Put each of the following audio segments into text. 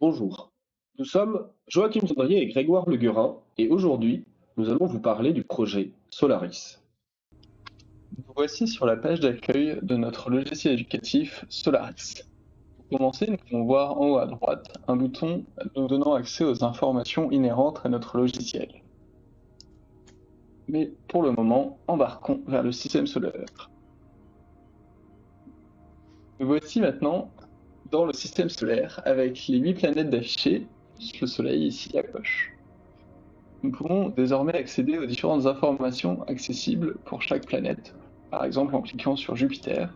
Bonjour, nous sommes Joachim Sandrier et Grégoire Leguerin et aujourd'hui nous allons vous parler du projet Solaris. Nous voici sur la page d'accueil de notre logiciel éducatif Solaris. Pour commencer, nous pouvons voir en haut à droite un bouton nous donnant accès aux informations inhérentes à notre logiciel. Mais pour le moment, embarquons vers le système solaire. Nous voici maintenant dans le système solaire avec les 8 planètes d'affichées, plus le Soleil ici à gauche. Nous pouvons désormais accéder aux différentes informations accessibles pour chaque planète, par exemple en cliquant sur Jupiter.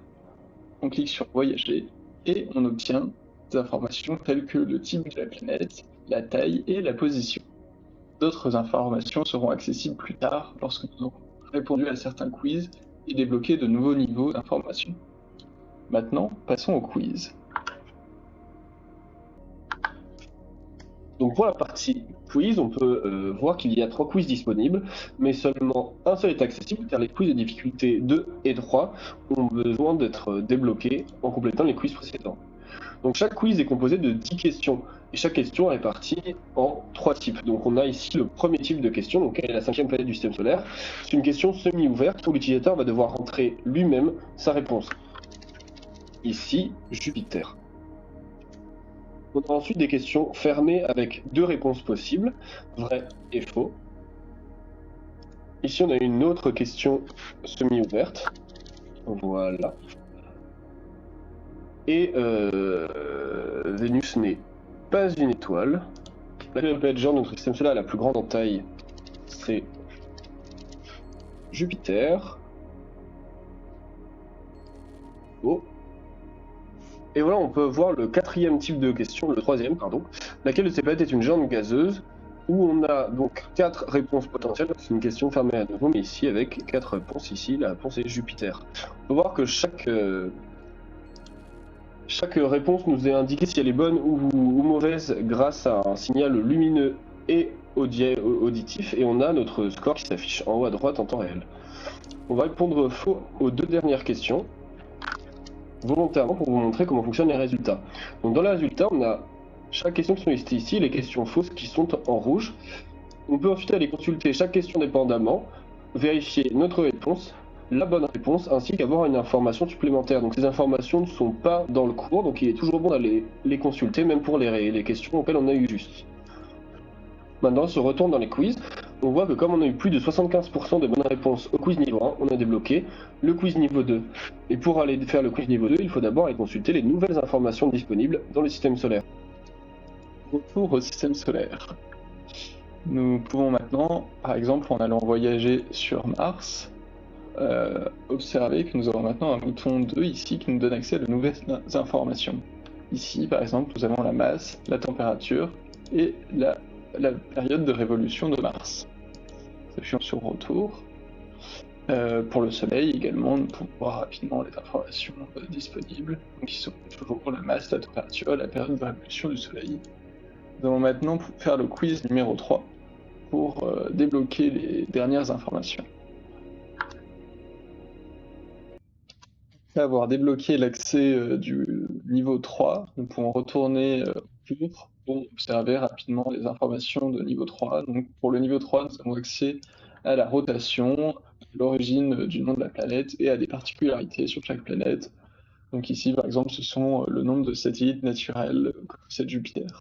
On clique sur Voyager et on obtient des informations telles que le type de la planète, la taille et la position. D'autres informations seront accessibles plus tard lorsque nous aurons répondu à certains quiz et débloqué de nouveaux niveaux d'informations. Maintenant, passons au quiz. Donc pour la partie quiz, on peut voir qu'il y a 3 quiz disponibles, mais seulement un seul est accessible car les quiz de difficulté 2 et 3 ont besoin d'être débloqués en complétant les quiz précédents. Donc chaque quiz est composé de 10 questions et chaque question est répartie en 3 types. Donc on a ici le premier type de question, donc quelle est la 5e planète du système solaire. C'est une question semi-ouverte où l'utilisateur va devoir rentrer lui-même sa réponse. Ici, Jupiter. On a ensuite des questions fermées avec 2 réponses possibles, vrai et faux. Ici on a une autre question semi-ouverte. Voilà. Et Vénus n'est pas une étoile. La planète genre de notre système solaire la plus grande en taille, c'est Jupiter. Oh. Et voilà, on peut voir le 4e type de question, le 3e, pardon. Laquelle de ces planètes est une géante gazeuse, où on a donc 4 réponses potentielles. C'est une question fermée à nouveau, mais ici avec 4 réponses. Ici, la réponse est Jupiter. On peut voir que chaque réponse nous est indiquée si elle est bonne ou mauvaise grâce à un signal lumineux et auditif, et on a notre score qui s'affiche en haut à droite en temps réel. On va répondre faux aux 2 dernières questions, volontairement pour vous montrer comment fonctionnent les résultats. Donc dans les résultats, on a chaque question qui sont listées ici, les questions fausses qui sont en rouge. On peut ensuite aller consulter chaque question dépendamment, vérifier notre réponse, la bonne réponse, ainsi qu'avoir une information supplémentaire. Donc ces informations ne sont pas dans le cours, donc il est toujours bon d'aller les consulter, même pour les questions auxquelles on a eu juste. Maintenant, on se retourne dans les quiz. On voit que comme on a eu plus de 75% de bonnes réponses au quiz niveau 1, on a débloqué le quiz niveau 2. Et pour aller faire le quiz niveau 2, il faut d'abord aller consulter les nouvelles informations disponibles dans le système solaire. Retour au système solaire. Nous pouvons maintenant, par exemple en allant voyager sur Mars, observer que nous avons maintenant un bouton 2 ici qui nous donne accès à de nouvelles informations. Ici, par exemple, nous avons la masse, la température et la période de révolution de Mars. Appuyons sur Retour. Pour le Soleil également, nous pouvons voir rapidement les informations disponibles, donc qui sont toujours la masse, la température, la période de révolution du Soleil. Nous allons maintenant faire le quiz numéro 3 pour débloquer les dernières informations. Après avoir débloqué l'accès du niveau 3, nous pouvons retourner pour observer rapidement les informations de niveau 3. Donc pour le niveau 3, nous avons accès à la rotation, l'origine du nom de la planète et à des particularités sur chaque planète. Donc ici, par exemple, ce sont le nombre de satellites naturels que possède Jupiter.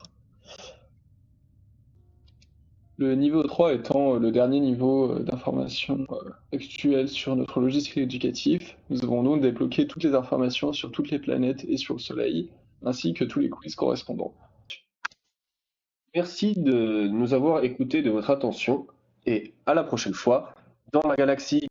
Le niveau 3 étant le dernier niveau d'information actuel sur notre logiciel éducatif, nous avons donc débloqué toutes les informations sur toutes les planètes et sur le Soleil, ainsi que tous les quiz correspondants. Merci de nous avoir écoutés de votre attention et à la prochaine fois dans la galaxie.